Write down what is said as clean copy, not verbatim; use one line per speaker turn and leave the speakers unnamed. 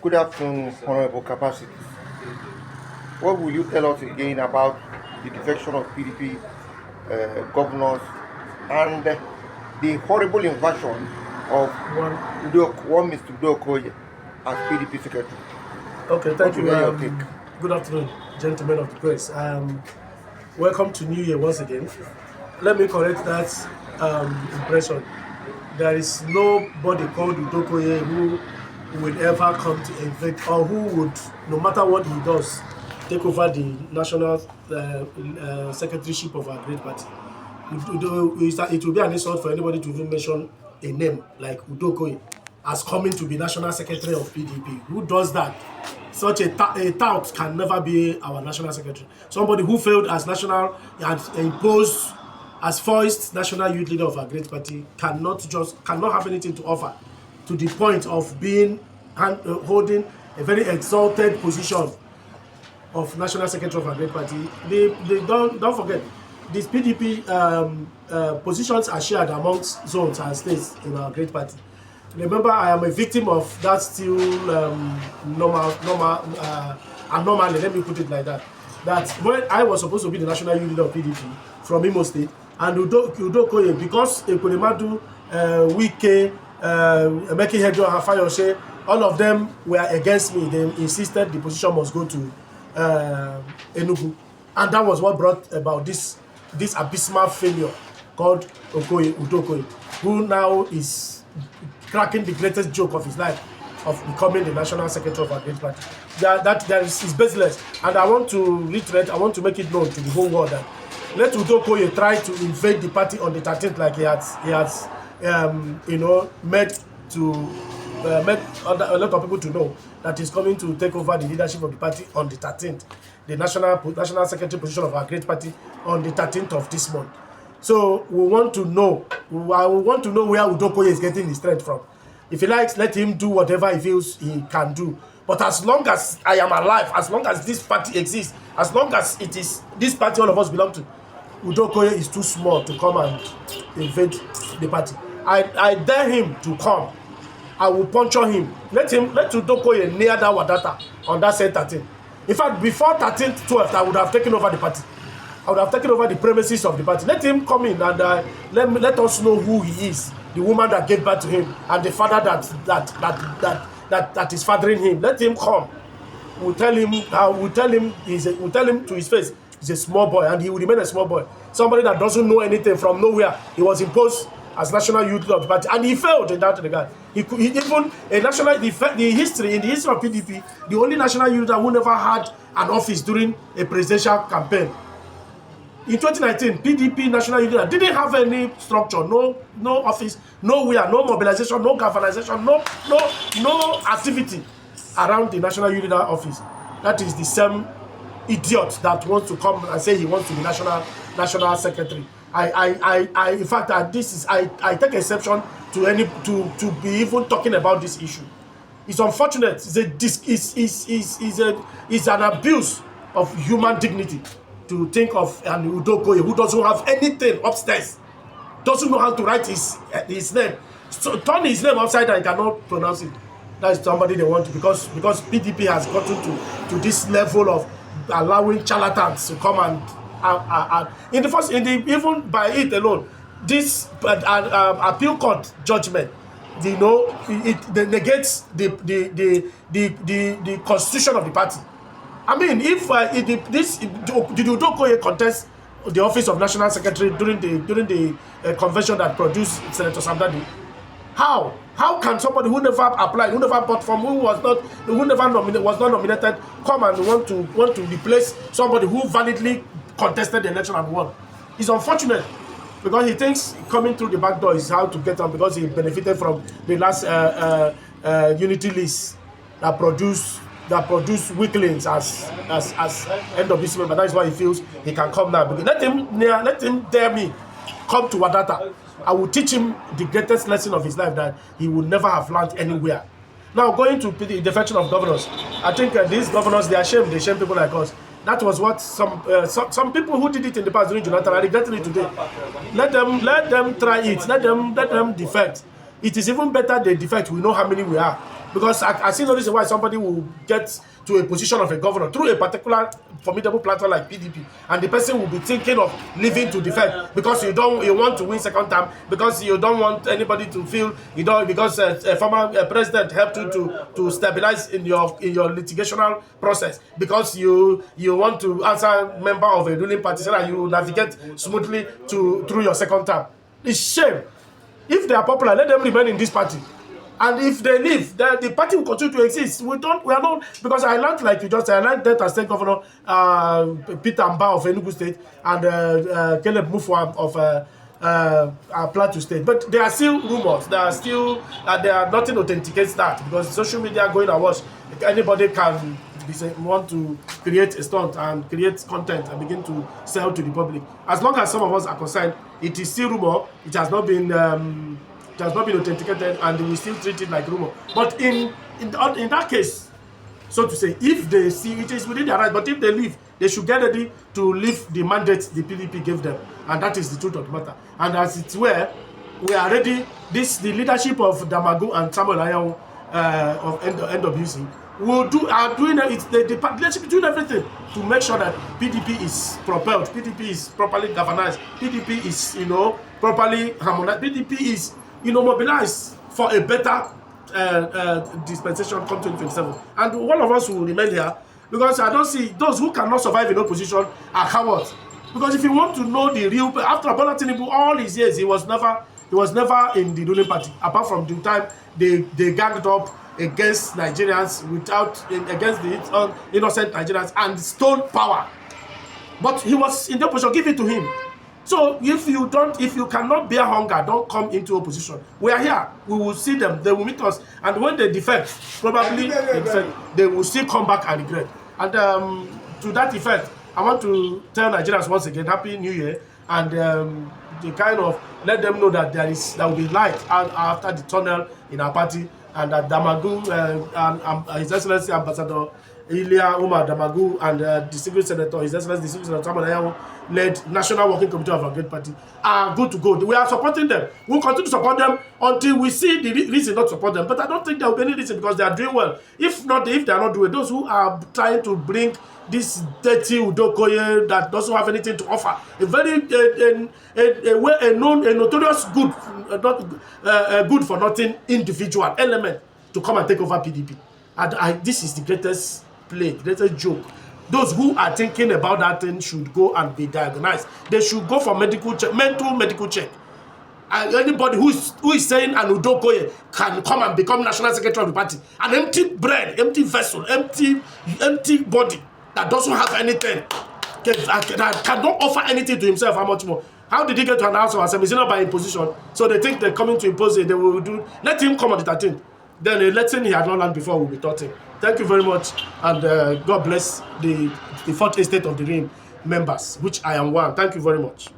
Good afternoon, Honorable Capacity. What will you tell us again about the defection of PDP governors and the horrible invasion of one Mr. Udokoye as PDP secretary?
Okay,
What
thank
will
you.
be your take?
Good afternoon, gentlemen of the press. Welcome to New Year once again. Let me correct that impression. There is nobody called Udokoye who will ever come to invade or who would, no matter what he does, take over the national secretaryship of our great party. It will be an insult for anybody to even mention a name like Udokoye as coming to be national secretary of PDP. Who does that? Such a tout can never be our national secretary. Somebody who failed as national and imposed as first national youth leader of our great party cannot have anything to offer to the point of being holding a very exalted position of national secretary of our great party. They don't forget these PDP positions are shared amongst zones and states in our great party. Remember, I am a victim of that still anomaly, let me put it like that. That when I was supposed to be the national youth leader of PDP from Imo State, and Udokoye, because Ekwelemadu, Wike, Emeki Hedo, and Fayose, all of them were against me. They insisted the position must go to Enugu. And that was what brought about this abysmal failure called Udokoye, who now is cracking the greatest joke of his life of becoming the national secretary of our great party. That is baseless. And I want to reiterate, I want to make it known to the whole world that let Udokoye try to invade the party on the 13th like he has made a lot of people to know that he's coming to take over the leadership of the party on the 13th, the national secretary position of our great party on the 13th of this month. So I want to know where Udokoye is getting his strength from. If he likes, let him do whatever he feels he can do. But as long as I am alive, as long as this party exists, as long as it is this party all of us belong to, Udokoye is too small to come and invade the party. I dare him to come. I will puncture him. Let Udokoye near that Wadata on that same 13th. In fact, before 13th, 12th, I would have taken over the party. I would have taken over the premises of the party. Let him come in and let us know who he is. The woman that gave birth to him and the father that is fathering him. Let him come. We'll tell him to his face he's a small boy and he will remain a small boy. Somebody that doesn't know anything from nowhere. He was imposed as national youth leader of the party and he failed in that regard. In the history of PDP, the only national youth leader who never had an office during a presidential campaign. In 2019, PDP national youth leader didn't have any structure, no office, nowhere, no mobilization, no galvanization, no activity around the national youth leader office. That is the same idiot that wants to come and say he wants to be national secretary. In fact, I take exception to be even talking about this issue. It's unfortunate. It's an abuse of human dignity to think of an Udokoye who doesn't have anything upstairs, doesn't know how to write his name. So turn his name upside down, he cannot pronounce it. That is somebody they want to, because PDP has gotten to this level of allowing charlatans to come and even by it alone, this appeal court judgment, it negates the constitution of the party. I mean, if did Udokoye contest the office of national secretary during the convention that produced Senator Sandadi? How can somebody who never applied, who never performed, was not nominated, come and want to replace somebody who validly contested the election and won? It's unfortunate because he thinks coming through the back door is how to get on, because he benefited from the last unity list that produced weaklings as end of this month. But that is why he feels he can come now. Let him dare me come to Wadata. I will teach him the greatest lesson of his life that he would never have learned anywhere. Now, going to the defection of governors, I think these governors, they shame people like us. That was what some people who did it in the past during Jonathan are regretting it today. Let them try it. Let them defect. It is even better they defect. We know how many we are. because I see no reason why somebody will get to a position of a governor through a particular formidable platform like PDP, and the person will be thinking of leaving to defect because you want to win second term, because you don't want anybody to feel because a former president helped you to stabilize in your litigational process, because you want to answer member of a ruling party so that you navigate smoothly through your second term. It's shame. If they are popular, let them remain in this party. And if they leave, the party will continue to exist. We are not, because I learned, like you just said, I learned Delta State Governor Peter Mba of Enugu State and Caleb Mufwa of Plateau State. But there are still rumors. There are nothing authenticates that, because social media going and watch, anybody can want to create a stunt and create content and begin to sell to the public. As long as some of us are concerned, it is still rumor. It has not been authenticated, and we still treat it like rumor. But in that case, so to say, if they see it is within their right, but if they leave, they should get ready to leave the mandate the PDP gave them, and that is the truth of the matter. And as it's where we are ready, the leadership of Damagu and Samuel Ayaw of NWC are doing it. The leadership is doing everything to make sure that PDP is propelled, PDP is properly governed, PDP is properly harmonized, PDP is mobilized for a better dispensation come 2027. And all of us will remain here, because I don't see those who cannot survive in opposition are cowards. Because if you want to know the real, after Bola Tinubu, all his years, he was never in the ruling party, apart from the time they ganged up against Nigerians against the innocent Nigerians and stole power. But he was in the opposition. Give it to him. So if you cannot bear hunger, don't come into opposition. We are here. We will see them. They will meet us. And when they defect, probably they will still come back and regret. And to that effect, I want to tell Nigerians once again, Happy New Year. And they kind of let them know that there will be light after the tunnel in our party. And that Damagu and His Excellency Ambassador Ilya Umar Damagu and Distinguished Senator, His Excellency Distinguished Senator Samuel Ayaw led National Working Committee of our great party are good to go. We are supporting them. We'll continue to support them until we see the reason not to support them. But I don't think there will be any reason, because they are doing well. If they are not doing, those who are trying to bring this dirty Udokoye that doesn't have anything to offer, a notorious good for nothing individual element to come and take over PDP. And this is the greatest play, greatest joke. Those who are thinking about that thing should go and be diagnosed. They should go for mental medical check. And anybody who is saying an Udokoye can come and become national secretary of the party, an empty brain, empty vessel, empty body that doesn't have anything, that cannot offer anything to himself, how much more? How did he get to an house of assembly? Is it not by imposition? So they think they're coming to impose it. They will do. Let him come on the 13th. Then a lesson he had not learned before will be taught him. Thank you very much, and God bless the 4th Estate of the Ring members, which I am one. Thank you very much.